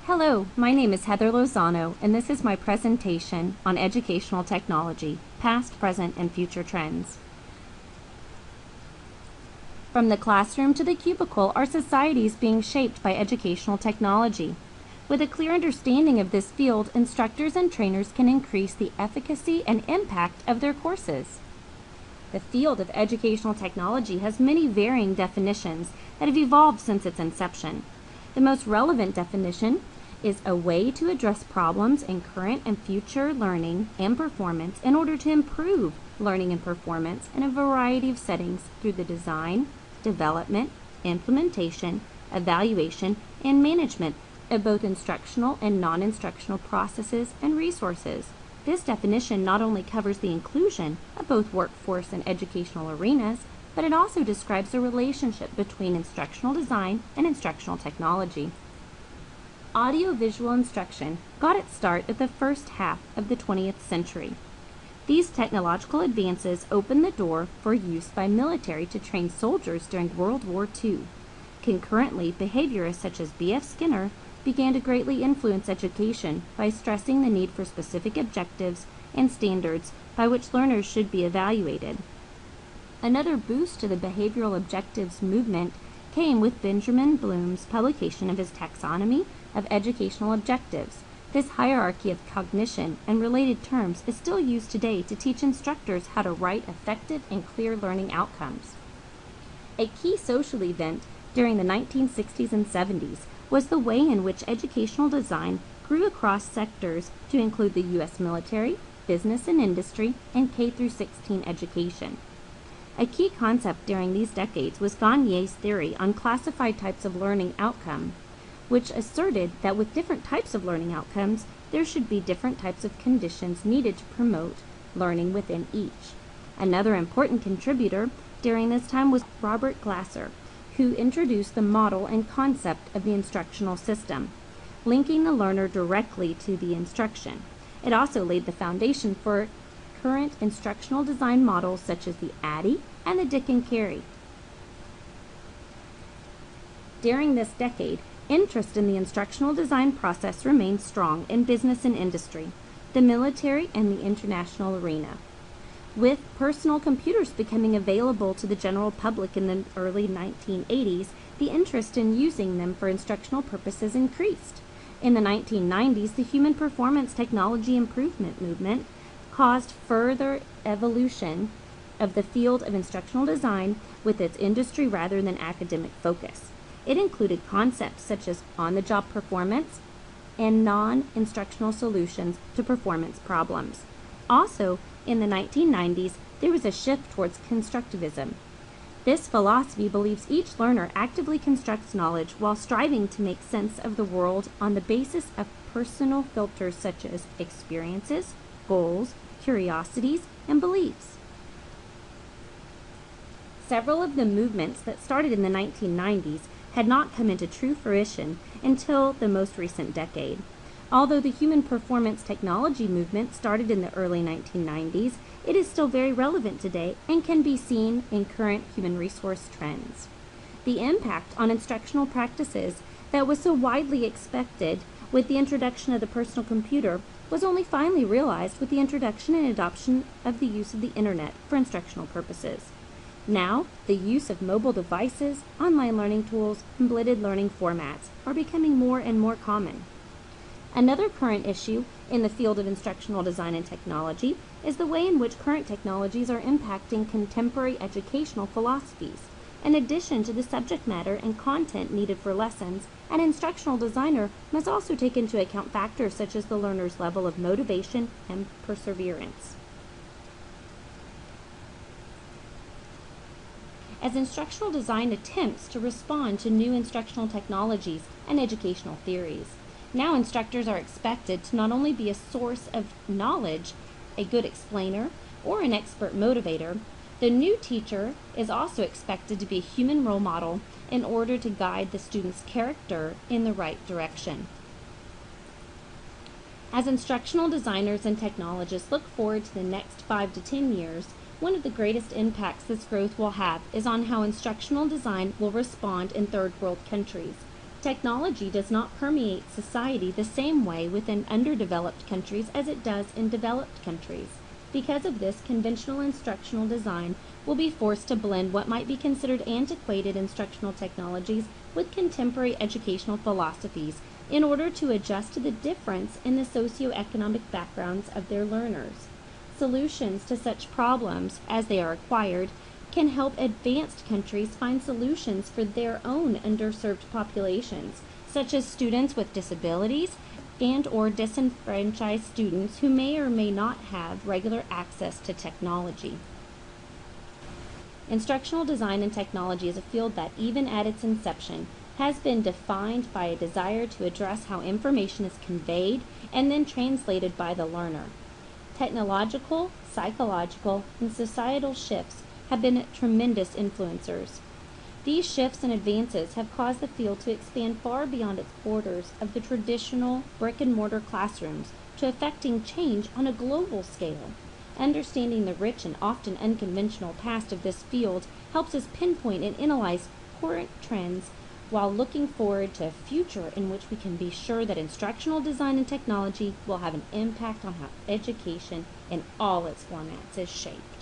Hello, my name is Heather Lozano, and this is my presentation on educational technology, past, present, and future trends. From the classroom to the cubicle, our society is being shaped by educational technology. With a clear understanding of this field, instructors and trainers can increase the efficacy and impact of their courses. The field of educational technology has many varying definitions that have evolved since its inception. The most relevant definition is a way to address problems in current and future learning and performance in order to improve learning and performance in a variety of settings through the design, development, implementation, evaluation, and management of both instructional and non-instructional processes and resources. This definition not only covers the inclusion of both workforce and educational arenas, but it also describes the relationship between instructional design and instructional technology. Audiovisual instruction got its start at the first half of the 20th century. These technological advances opened the door for use by military to train soldiers during World War II. Concurrently, behaviorists such as B.F. Skinner began to greatly influence education by stressing the need for specific objectives and standards by which learners should be evaluated. Another boost to the behavioral objectives movement came with Benjamin Bloom's publication of his taxonomy of educational objectives. This hierarchy of cognition and related terms is still used today to teach instructors how to write effective and clear learning outcomes. A key social event during the 1960s and 70s was the way in which educational design grew across sectors to include the U.S. military, business and industry, and K-16 education. A key concept during these decades was Gagne's theory on classified types of learning outcome, which asserted that with different types of learning outcomes, there should be different types of conditions needed to promote learning within each. Another important contributor during this time was Robert Glasser, who introduced the model and concept of the instructional system, linking the learner directly to the instruction. It also laid the foundation for current instructional design models such as the ADDIE and the Dick and Carey. During this decade, interest in the instructional design process remained strong in business and industry, the military, and the international arena. With personal computers becoming available to the general public in the early 1980s, the interest in using them for instructional purposes increased. In the 1990s, the human performance technology improvement movement caused further evolution of the field of instructional design with its industry rather than academic focus. It included concepts such as on-the-job performance and non-instructional solutions to performance problems. Also, in the 1990s, there was a shift towards constructivism. This philosophy believes each learner actively constructs knowledge while striving to make sense of the world on the basis of personal filters such as experiences, goals, curiosities, and beliefs. Several of the movements that started in the 1990s had not come into true fruition until the most recent decade. Although the human performance technology movement started in the early 1990s, it is still very relevant today and can be seen in current human resource trends. The impact on instructional practices that was so widely expected with the introduction of the personal computer was only finally realized with the introduction and adoption of the use of the internet for instructional purposes. Now, the use of mobile devices, online learning tools, and blended learning formats are becoming more and more common. Another current issue in the field of instructional design and technology is the way in which current technologies are impacting contemporary educational philosophies. In addition to the subject matter and content needed for lessons, an instructional designer must also take into account factors such as the learner's level of motivation and perseverance. As instructional design attempts to respond to new instructional technologies and educational theories, now instructors are expected to not only be a source of knowledge, a good explainer, or an expert motivator, the new teacher is also expected to be a human role model in order to guide the student's character in the right direction. As instructional designers and technologists look forward to the next 5 to 10 years, one of the greatest impacts this growth will have is on how instructional design will respond in third world countries. Technology does not permeate society the same way within underdeveloped countries as it does in developed countries. Because of this, conventional instructional design will be forced to blend what might be considered antiquated instructional technologies with contemporary educational philosophies in order to adjust to the difference in the socioeconomic backgrounds of their learners. Solutions to such problems, as they are acquired, can help advanced countries find solutions for their own underserved populations, such as students with disabilities and or disenfranchised students who may or may not have regular access to technology. Instructional design and technology is a field that, even at its inception, has been defined by a desire to address how information is conveyed and then translated by the learner. Technological, psychological, and societal shifts have been tremendous influencers. These shifts and advances have caused the field to expand far beyond its borders of the traditional brick-and-mortar classrooms to affecting change on a global scale. Understanding the rich and often unconventional past of this field helps us pinpoint and analyze current trends while looking forward to a future in which we can be sure that instructional design and technology will have an impact on how education in all its formats is shaped.